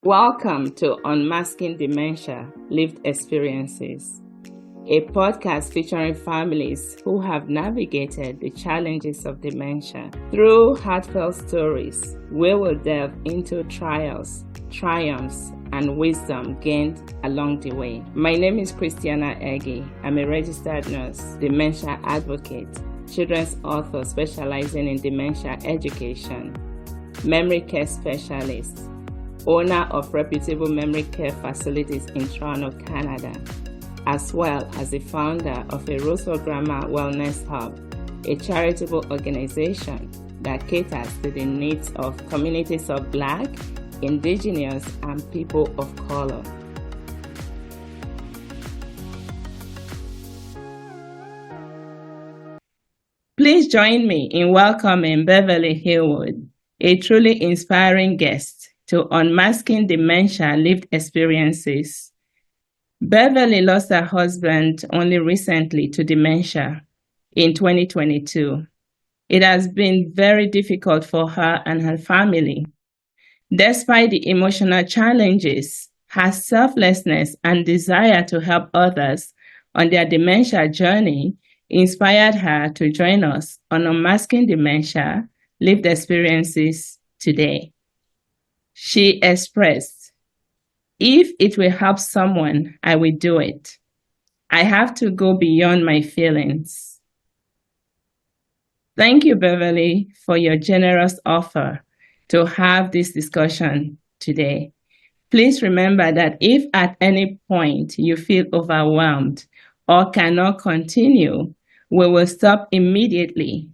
Welcome to Unmasking Dementia Lived Experiences, a podcast featuring families who have navigated the challenges of dementia. Through heartfelt stories, we will delve into trials, triumphs, and wisdom gained along the way. My name is Christiana I'm a registered nurse, dementia advocate, children's author specializing in dementia education, memory care specialist, owner of reputable memory care facilities in Toronto, Canada, as well as the founder of a Roseau Grammar Wellness Hub, a charitable organization that caters to the needs of communities of Black, Indigenous, and people of color. Please join me in welcoming Beverley Harewood, a truly inspiring guest to Unmasking Dementia Lived Experiences. Beverley lost her husband only recently to dementia in 2022. It has been very difficult for her and her family. Despite the emotional challenges, her selflessness and desire to help others on their dementia journey inspired her to join us on Unmasking Dementia Lived Experiences today. She expressed, "If it will help someone, I will do it. I have to go beyond my feelings." Thank you, Beverley, for your generous offer to have this discussion today. Please remember that if at any point you feel overwhelmed or cannot continue, we will stop immediately.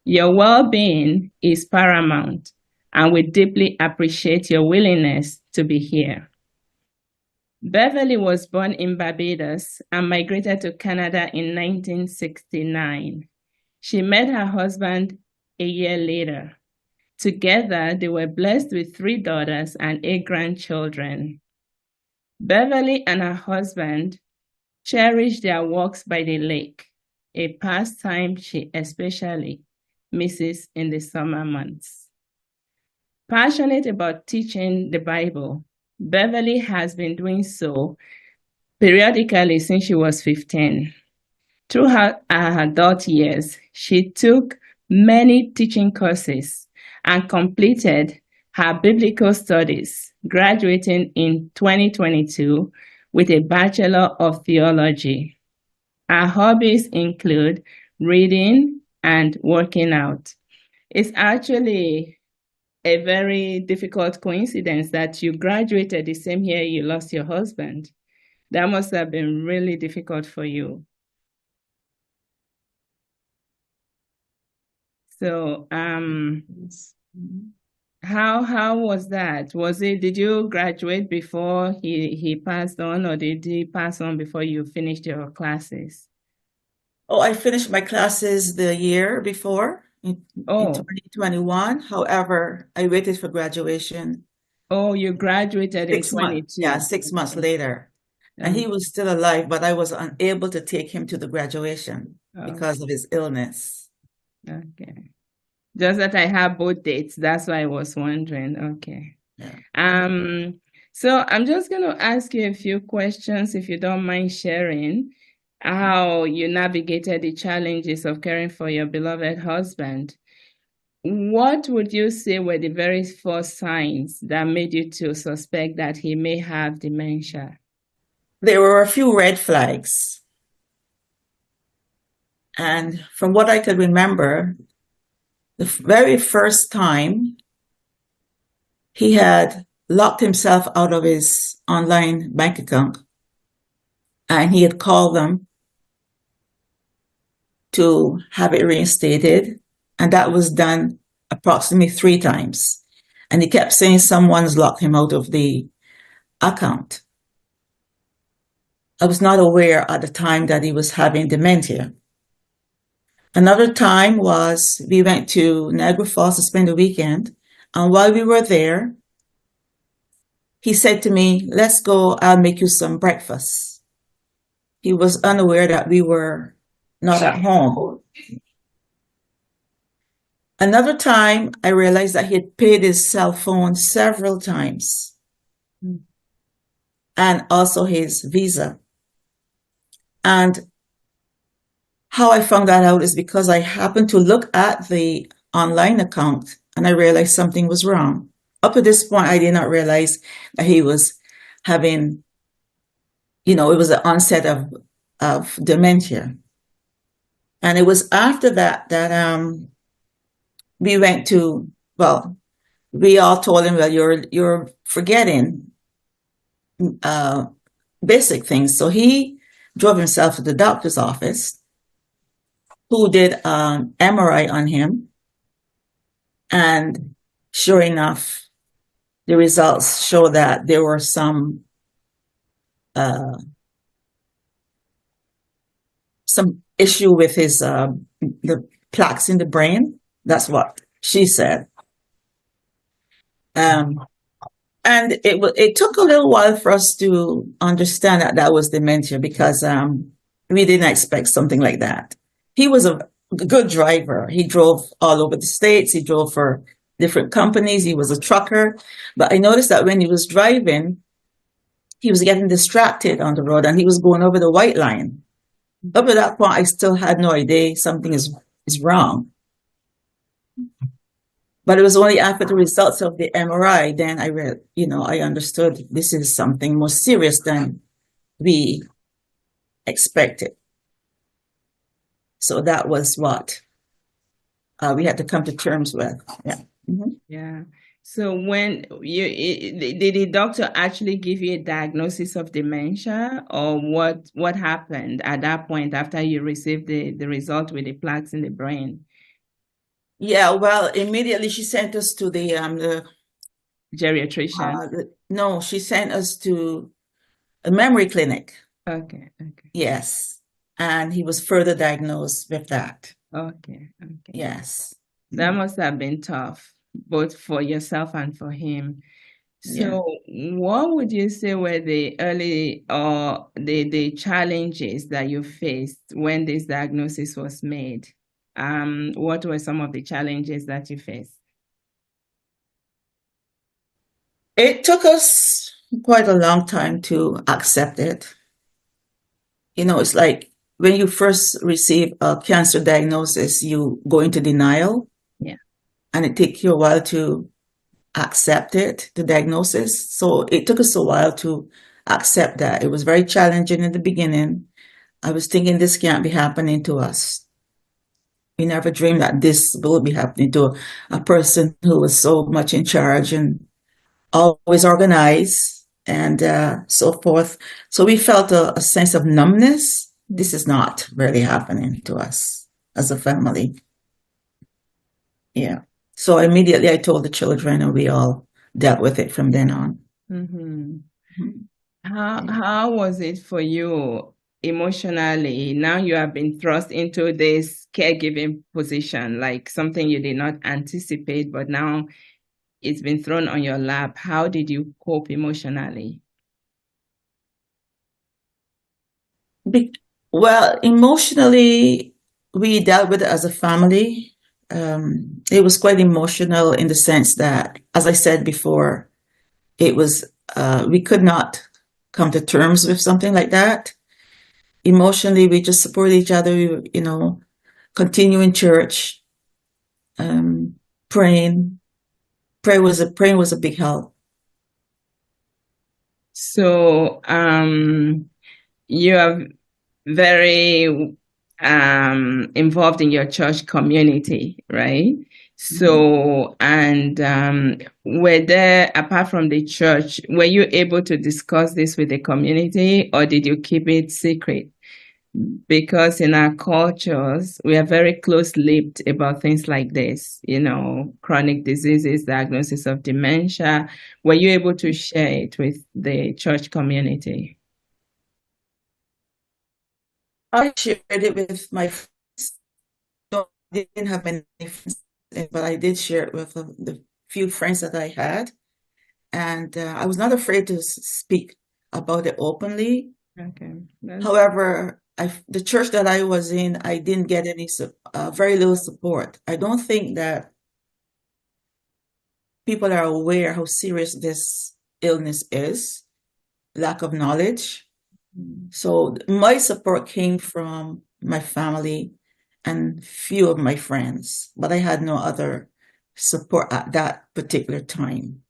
Your well-being is paramount, and we deeply appreciate your willingness to be here. Beverley was born in Barbados and migrated to Canada in 1969. She met her husband a year later. Together, they were blessed with 3 daughters and 8 grandchildren. Beverley and her husband cherished their walks by the lake, a pastime she especially misses in the summer months. Passionate about teaching the Bible, Beverley has been doing so periodically since she was 15. Through her adult years, she took many teaching courses and completed her biblical studies, graduating in 2022 with a Bachelor of Theology. Her hobbies include reading and working out. It's actually a very difficult coincidence that you graduated the same year you lost your husband. That must have been really difficult for you. So, how was that? Did you graduate before he passed on, or did he pass on before you finished your classes? Oh, I finished my classes the year before in 2021. However, I waited for graduation. Oh, you graduated in 22. Yeah, 6 months later. And he was still alive, but I was unable to take him to the graduation because of his illness. Okay. Just that I have both dates. That's why I was wondering. Okay. Yeah. So I'm just going to ask you a few questions, if you don't mind sharing how you navigated the challenges of caring for your beloved husband. What would you say were the very first signs that made you to suspect that he may have dementia? There were a few red flags. And from what I could remember, the very first time he had locked himself out of his online bank account, and he had called them to have it reinstated, and that was done approximately 3 times. And he kept saying someone's locked him out of the account. I was not aware at the time that he was having dementia. Another time was we went to Niagara Falls to spend the weekend, and while we were there, he said to me, "Let's go, I'll make you some breakfast." He was unaware that we were not at home. Another time, I realized that he had paid his cell phone several times. and also his visa. And how I found that out is because I happened to look at the online account and I realized something was wrong. Up to this point, I did not realize that he was having, it was the onset of dementia. And it was after that we went to, well, we all told him, well, you're forgetting uh, basic things. So he drove himself to the doctor's office, who did an MRI on him. And sure enough, the results show that there were some issue with his the plaques in the brain. That's what she said. And it took a little while for us to understand that was dementia, because we didn't expect something like that. He was a good driver. He drove all over the States. He drove for different companies. He was a trucker. But I noticed that when he was driving, he was getting distracted on the road and he was going over the white line. Up to that point, I still had no idea something is wrong. But it was only after the results of the MRI, then I understood this is something more serious than we expected. So that was what we had to come to terms with. Yeah. Mm-hmm. Yeah. So when did the doctor actually give you a diagnosis of dementia, or what happened at that point after you received the result with the plaques in the brain? Yeah, well, immediately she sent us to the Geriatrician. no, she sent us to a memory clinic. Okay. Yes. And he was further diagnosed with that. Okay. Yes. That must have been tough, both for yourself and for him. So what would you say were the early or the challenges that you faced when this diagnosis was made? What were some of the challenges that you faced? It took us quite a long time to accept it. It's like when you first receive a cancer diagnosis, you go into denial. Yeah. And it takes you a while to accept it, the diagnosis. So it took us a while to accept that. It was very challenging in the beginning. I was thinking this can't be happening to us. We never dreamed that this will be happening to a person who was so much in charge and always organized and so forth. So we felt a sense of numbness. This is not really happening to us as a family. Yeah. So immediately I told the children, and we all dealt with it from then on. Mm-hmm. How was it for you emotionally? Now you have been thrust into this caregiving position, like something you did not anticipate, but now it's been thrown on your lap. How did you cope emotionally? Well, emotionally, we dealt with it as a family. It was quite emotional in the sense that, as I said before, it was we could not come to terms with something like that. Emotionally, we just support each other. Continue in church, praying. Praying was a big help. So, you are very involved in your church community, right? So, and were there, apart from the church, were you able to discuss this with the community, or did you keep it secret? Because in our cultures, we are very close-lipped about things like this, chronic diseases, diagnosis of dementia. Were you able to share it with the church community? I shared it with my friends. I didn't have many friends, but I did share it with the few friends that I had. And I was not afraid to speak about it openly. Okay. However, the church that I was in, I didn't get any very little support. I don't think that people are aware how serious this illness is, lack of knowledge. Mm. So my support came from my family and few of my friends, but I had no other support at that particular time.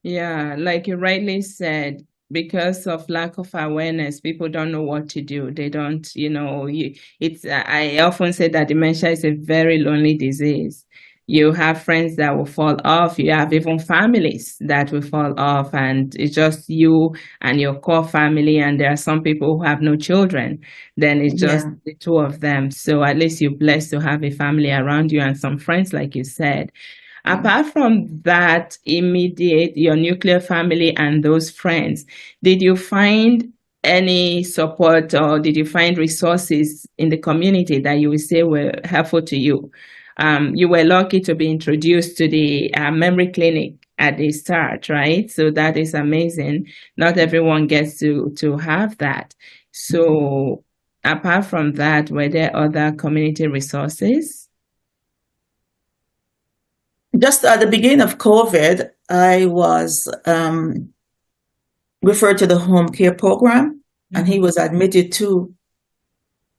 Yeah, like you rightly said, because of lack of awareness, people don't know what to do. They don't, I often say that dementia is a very lonely disease. You have friends that will fall off. You have even families that will fall off, and it's just you and your core family. And there are some people who have no children. Then it's just Yeah, the two of them. So at least you're blessed to have a family around you and some friends, like you said. yeah. Apart from that immediate, your nuclear family and those friends, did you find any support or did you find resources in the community that you would say were helpful to you? You were lucky to be introduced to the memory clinic at the start, right? So that is amazing. Not everyone gets to have that. So apart from that, were there other community resources? Just at the beginning of COVID, I was referred to the home care program, and he Mhm. was admitted to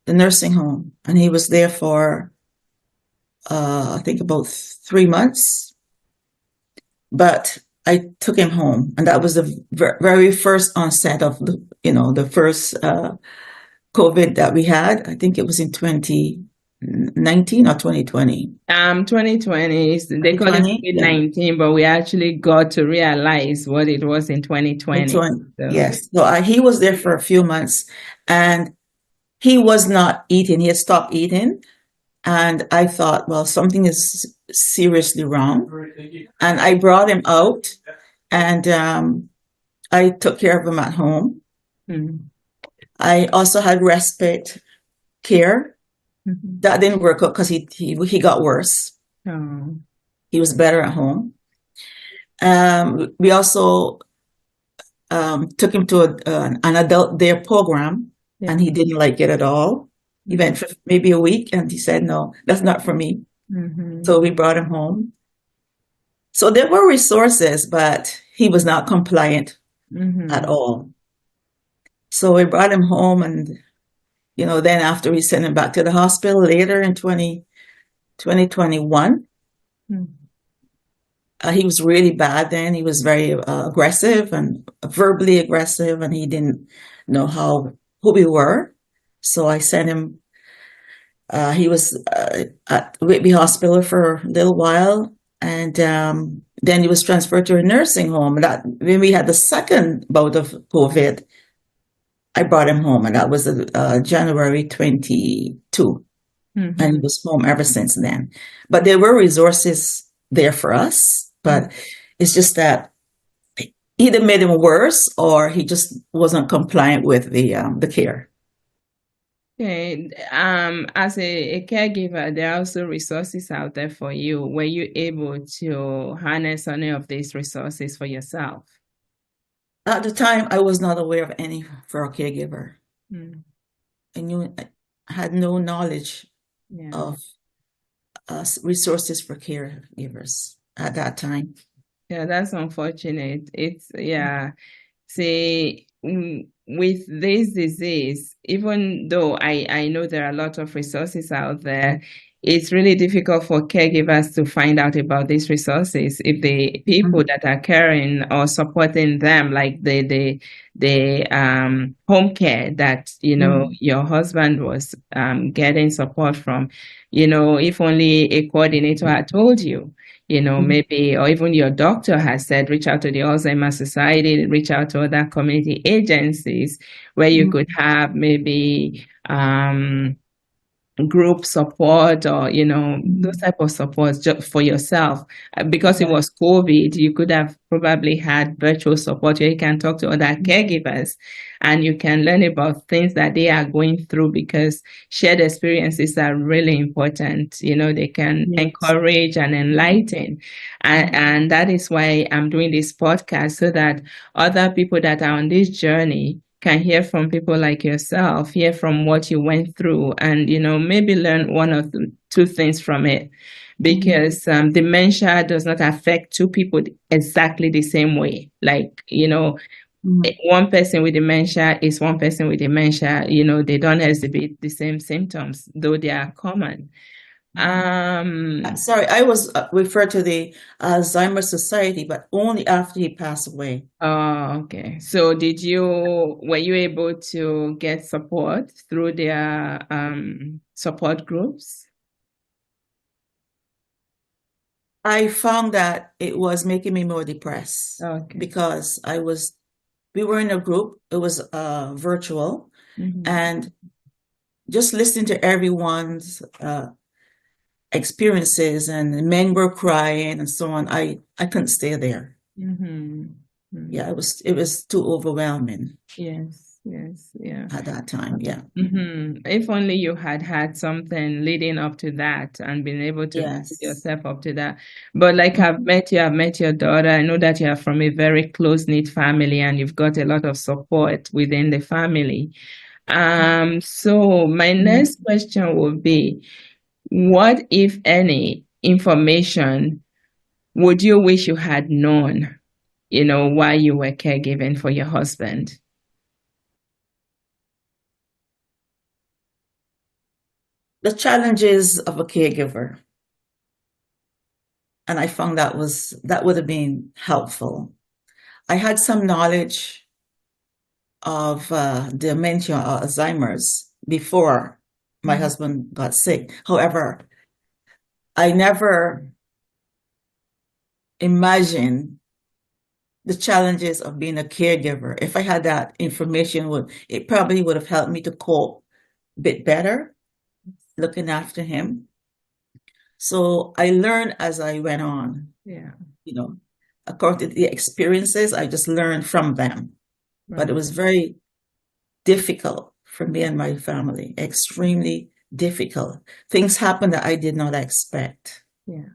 the nursing home, and he was there for I think about 3 months. But I took him home, and that was the very first onset of the first COVID that we had. I think it was in 2019 or 2020. 2020, they call it 2020, yeah. COVID-19, but we actually got to realize what it was in 2020. 2020, So, yes. So he was there for a few months, and he was not eating. He had stopped eating. And I thought, well, something is seriously wrong. And I brought him out, and I took care of him at home. mm, I also had respite care. mhm. That didn't work out because he got worse. Oh, He was better at home. We also took him to an adult day program, yeah. and he didn't like it at all. He went for maybe a week, and he said, "No, that's not for me." Mm-hmm. So we brought him home. So there were resources, but he was not compliant at Mm-hmm. all. So we brought him home, and then after we sent him back to the hospital later in 2021, Mm-hmm. he was really bad then. He was very aggressive and verbally aggressive, and he didn't know who we were. So I sent him. He was at Whitby Hospital for a little while, and then he was transferred to a nursing home. That when we had the second bout of COVID, I brought him home, and that was January 22, and he Mm-hmm. was home ever since then. But there were resources there for us, but it's just that either made him worse or he just wasn't compliant with the care. Okay. As a caregiver, there are also resources out there for you. Were you able to harness any of these resources for yourself? At the time, I was not aware of any for a caregiver. Mm, I had no knowledge yeah. of resources for caregivers at that time. Yeah, that's unfortunate. Yeah. See, with this disease, even though I know there are a lot of resources out there, it's really difficult for caregivers to find out about these resources. If the people Mhm. that are caring or supporting them, like the home care that Mhm. your husband was getting support from, if only a coordinator had told you, Mhm. maybe, or even your doctor has said, reach out to the Alzheimer's Society, reach out to other community agencies where you could Mhm. have maybe group support or those Mhm. type of supports just for yourself. Because it Yeah. was COVID, you could have probably had virtual support where you can talk to other caregivers and you can learn about things that they are going through, because shared experiences are really important. They can Yes. encourage and enlighten, Mhm. and that is why I'm doing this podcast, so that other people that are on this journey can hear from people like yourself, hear from what you went through, and maybe learn one or two things from it. Because dementia does not affect two people exactly the same way. Like, one person with dementia is one person with dementia. They don't exhibit the same symptoms, though they are common. Sorry, I was referred to the Alzheimer's Society, but only after he passed away. Oh, okay. So were you able to get support through their support groups? I found that it was making me more depressed Okay. because we were in a group, it was virtual, and just listening to everyone's experiences, and men were crying and so on. I couldn't stay there. Yeah, it was too overwhelming. Yes, yeah. At that time, yeah. If only you had something leading up to that and been able to build Yes. yourself up to that. But like I've met your daughter. I know that you are from a very close-knit family and you've got a lot of support within the family. So my next question would be, what, if any, information would you wish you had known, while you were caregiving for your husband? The challenges of a caregiver. And I found that would have been helpful. I had some knowledge of dementia or Alzheimer's before my husband got sick. However, I never imagined the challenges of being a caregiver. If I had that information, it probably would have helped me to cope a bit better, looking after him. So I learned as I went on. Yeah. According to the experiences, I just learned from them. Right. But it was very difficult for me and my family, extremely difficult. Things happened that I did not expect. Yeah.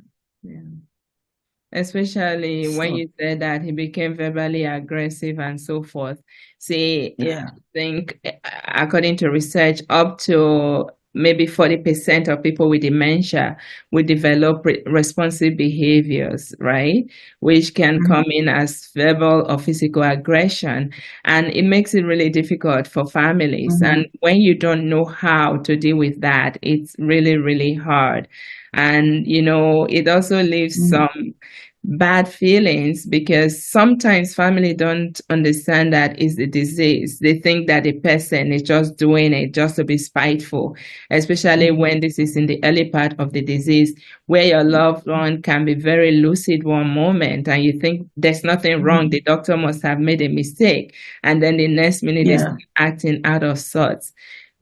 Especially when you said that he became verbally aggressive and so forth. See, I think according to research, up to maybe 40% of people with dementia will develop responsive behaviors, right? Which can come in as verbal or physical aggression. And it makes it really difficult for families. And when you don't know how to deal with that, it's really, really hard. And, it also leaves some bad feelings because sometimes family don't understand that it's a disease. They think that the person is just doing it just to be spiteful, especially when this is in the early part of the disease where your loved one can be very lucid one moment and you think there's nothing wrong. The doctor must have made a mistake. And then the next minute they start acting out of sorts.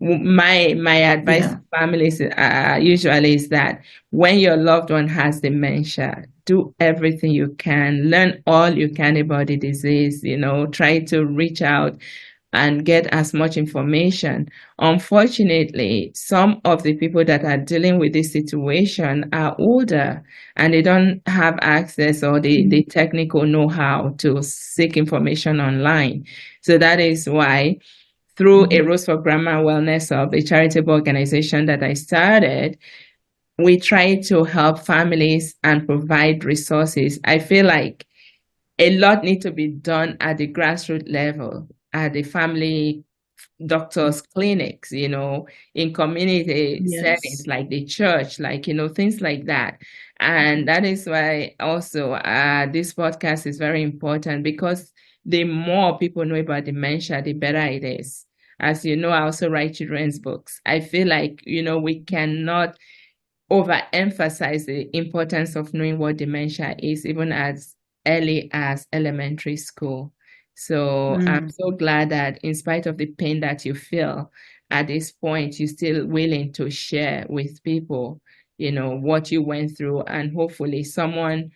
My advice to families usually is that when your loved one has dementia, do everything you can, learn all you can about the disease, try to reach out and get as much information. Unfortunately, some of the people that are dealing with this situation are older and they don't have access or the technical know-how to seek information online. So that is why through a Rose for Grandma Wellness Hub, a charitable organization that I started, we try to help families and provide resources. I feel like a lot needs to be done at the grassroots level, at the family doctors' clinics, in community settings like the church, like, things like that. And that is why also this podcast is very important because the more people know about dementia, the better it is. As you know, I also write children's books. I feel like, we cannot overemphasize the importance of knowing what dementia is, even as early as elementary school. So I'm so glad that in spite of the pain that you feel at this point, you're still willing to share with people, what you went through, and hopefully someone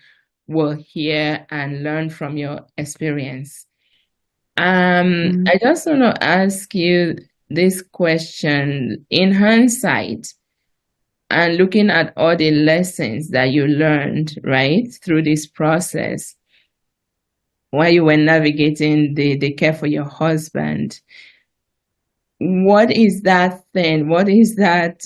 will hear and learn from your experience. I just want to ask you this question. In hindsight, and looking at all the lessons that you learned, right, through this process, while you were navigating the care for your husband. What is that thing? What is that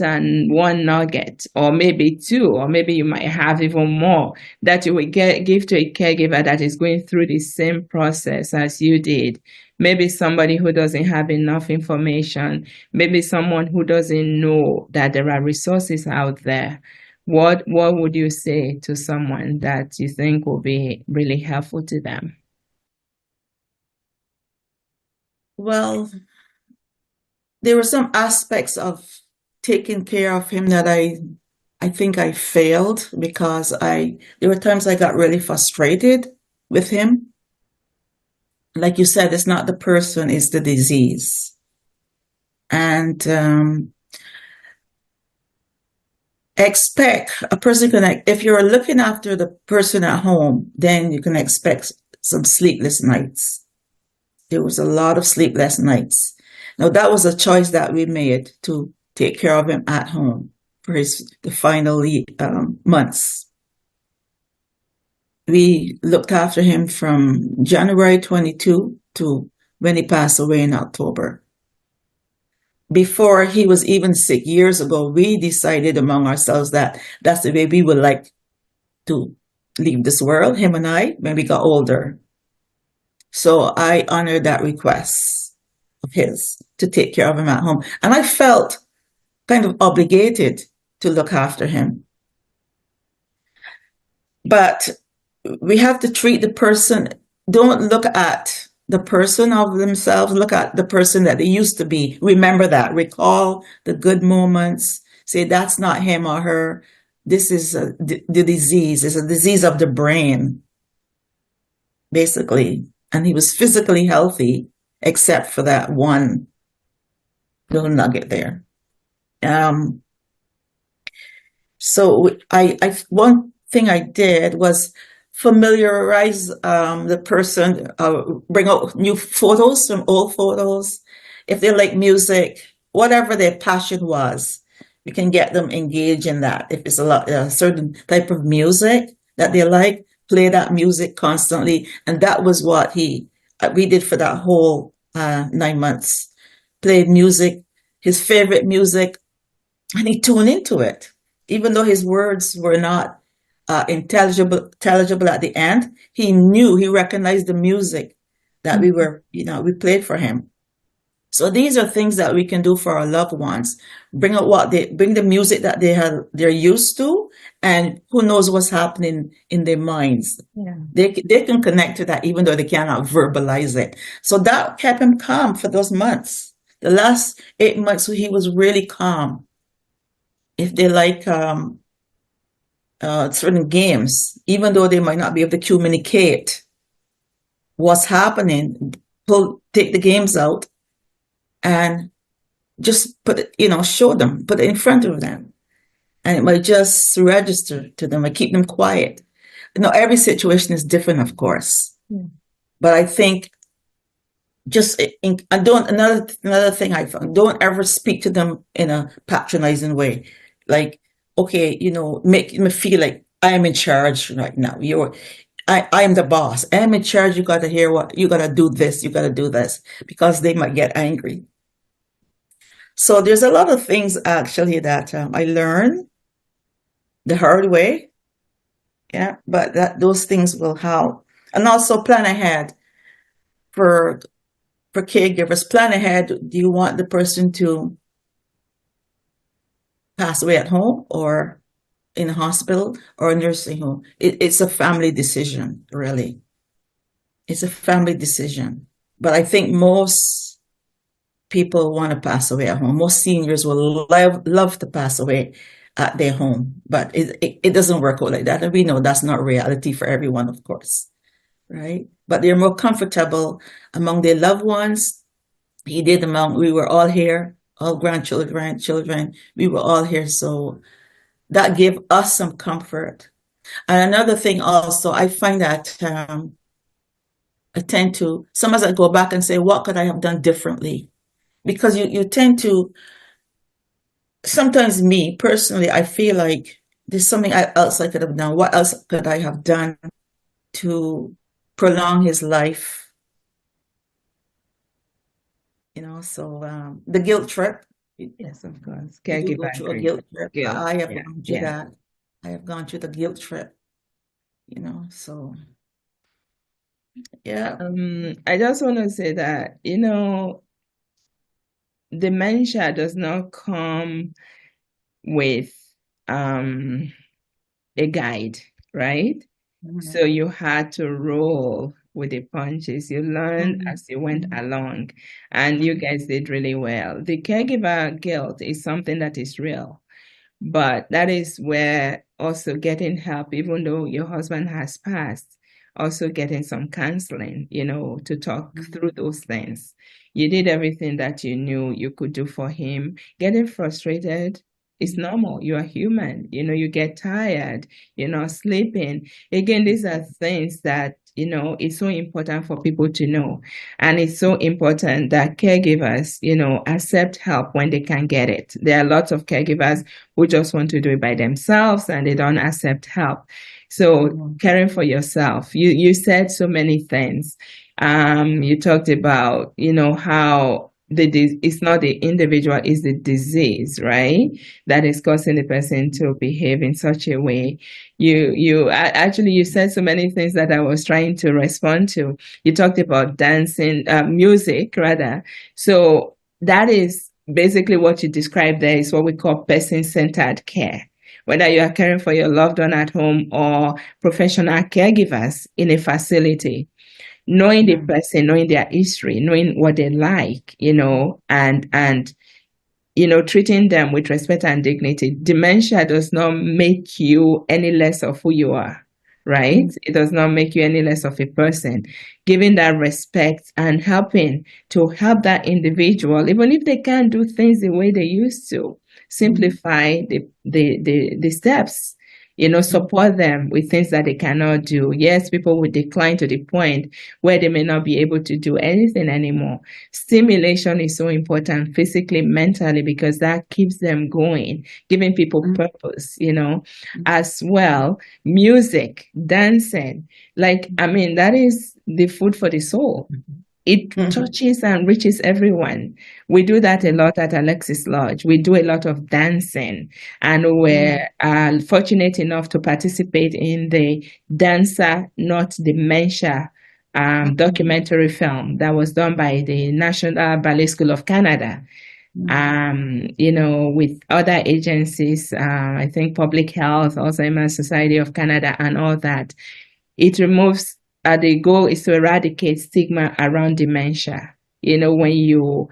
one nugget, or maybe two, or maybe you might have even more that you would give to a caregiver that is going through the same process as you did? Maybe somebody who doesn't have enough information, maybe someone who doesn't know that there are resources out there. What would you say to someone that you think will be really helpful to them? Well, there were some aspects of taking care of him that I think I failed because there were times I got really frustrated with him. Like you said, it's not the person, it's the disease. And expect a person if you're looking after the person at home, then you can expect some sleepless nights. There was a lot of sleepless nights. Now that was a choice that we made to take care of him at home for the final months. We looked after him from January 22 to when he passed away in October. Before he was even sick years ago, we decided among ourselves that that's the way we would like to leave this world, him and I, when we got older. So I honored that request of his to take care of him at home. And I felt kind of obligated to look after him. But we have to treat the person, don't look at the person of themselves, look at the person that they used to be. Remember that, recall the good moments, say that's not him or her. This is the disease. It's a disease of the brain, basically. And he was physically healthy, except for that one little nugget there. So one thing I did was familiarize the person, bring out new photos from old photos. If they like music, whatever their passion was, we can get them engaged in that. If it's a certain type of music that they like, play that music constantly. And that was what we did for that whole 9 months. Played music, his favorite music, and he tuned into it. Even though his words were not intelligible at the end, he recognized the music that we played for him. So these are things that we can do for our loved ones. Bring the music that they're used to, and who knows what's happening in their minds. Yeah. They can connect to that even though they cannot verbalize it. So that kept him calm for those months. The last 8 months, he was really calm. If they like certain games, even though they might not be able to communicate what's happening, take the games out and just show them, put it in front of them. And it might just register to them and keep them quiet. Every situation is different, of course. Yeah. But I think another thing I found, don't ever speak to them in a patronizing way. Like, okay, make me feel like I am in charge right now. I am the boss. I am in charge. You got to hear you got to do this. You got to do this, because they might get angry. So there's a lot of things actually that I learned the hard way. Yeah, but those things will help. And also plan ahead for caregivers. Plan ahead. Do you want the person to pass away at home or in a hospital or a nursing home? It's a family decision, really. It's a family decision. But I think most people want to pass away at home. Most seniors will love to pass away at their home, but it doesn't work out like that. And we know that's not reality for everyone, of course, right? But they're more comfortable among their loved ones. We were all here, all grandchildren, we were all here. So that gave us some comfort. And another thing also, I find that I tend to, sometimes I go back and say, what could I have done differently? Because you tend to, sometimes me personally, I feel like there's something else I could have done. What else could I have done to prolong his life, so the guilt trip. Yes, of course. You do go Caregiver through a grief. guilt trip. Guilt. I have Yeah. gone through Yeah. that. I have gone through the guilt trip, so yeah. I just want to say that, dementia does not come with um a guide, right? So Mhm. you had to roll with the punches. You learned Mhm. as you went Mhm. along, and you Mhm. guys did really well. The caregiver guilt is something that is real. But that is where also getting help, even though your husband has passed, also getting some counseling, to talk through those things. You did everything that you knew you could do for him. Getting frustrated is Mhm. normal. You are human. You get tired, you're not sleeping. Again, these are things that, it's so important for people to know. And it's so important that caregivers, accept help when they can get it. There are lots of caregivers who just want to do it by themselves and they don't accept help. So Mhm. caring for yourself, you said so many things. You talked about, how it's not the individual, it's the disease, right? That is causing the person to behave in such a way. Actually, you said so many things that I was trying to respond to. You talked about dancing, music rather. So that is basically what you described there is what we call person-centered care. Whether you are caring for your loved one at home or professional caregivers in a facility, knowing the Mhm. person, knowing their history, knowing what they like, and treating them with respect and dignity. Dementia does not make you any less of who you are, right? Mhm. It does not make you any less of a person. Giving that respect and helping to help that individual, even if they can't do things the way they used to, Mhm. simplify the steps. Support them with things that they cannot do. Yes, people will decline to the point where they may not be able to do anything anymore. Stimulation is so important physically, mentally, because that keeps them going, giving people Mhm. purpose, as well. Music, dancing, like, I mean, that is the food for the soul. It Mhm. touches and reaches everyone. We do that a Mhm. lot at Alexis Lodge. We do a lot of dancing, and we're Mhm. fortunate enough to participate in the Dancer Not Dementia Mhm. documentary film that was done by the National Ballet School of Canada, Mhm. with other agencies, I think Public Health, Alzheimer's Society of Canada, and all that. It removes, the goal is to eradicate stigma around dementia. When you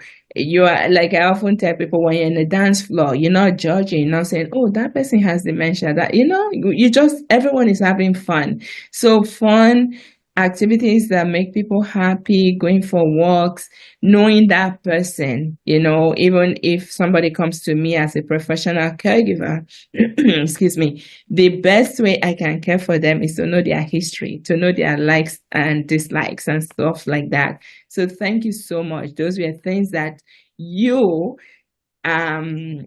are, like I often tell people, when you're in the dance floor, you're not judging, you're not saying, oh, that person has dementia. That, you just, everyone is having fun. So fun activities that make people happy, going for walks, knowing that person, even if somebody comes to me as a professional caregiver, excuse me, the best way I can care for them is to know their history, to know their likes and dislikes and stuff like that. So thank you so much. Those were things that you um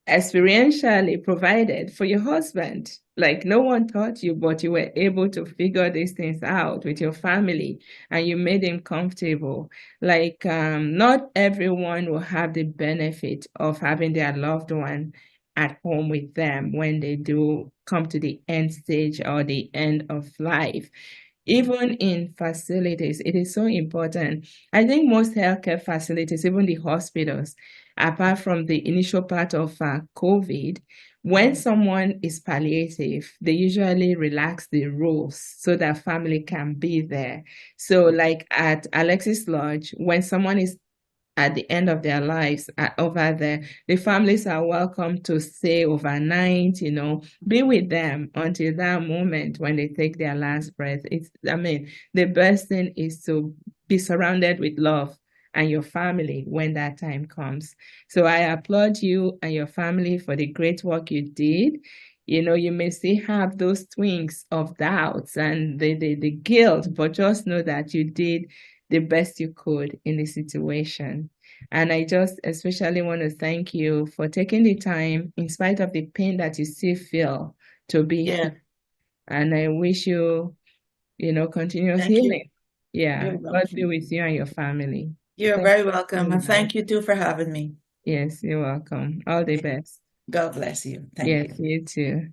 experientially provided for your husband. Like no one taught you, but you were able to figure these things out with your family and you made him comfortable. Like not everyone will have the benefit of having their loved one at home with them when they do come to the end stage or the end of life. Even in facilities, it is so important. I think most healthcare facilities, even the hospitals, apart from the initial part of COVID, when someone is palliative, they usually relax the rules so that family can be there. So, like at Alexis Lodge, when someone is at the end of their lives over there, the families are welcome to stay overnight, be with them until that moment when they take their last breath. I mean, the best thing is to be surrounded with love and your family when that time comes. So I applaud you and your family for the great work you did. You may still have those twinges of doubts and the guilt, but just know that you did the best you could in the situation. And I just especially want to thank you for taking the time, in spite of the pain that you still feel, to be Yeah. here. And I wish you continuous Thank you. healing. Yeah. You're God be welcome. with you and your family. You're Thank very you welcome. so And thank much. you too for having me. Yes, you're welcome. All the best. God bless you. Thank Yes, you. you too.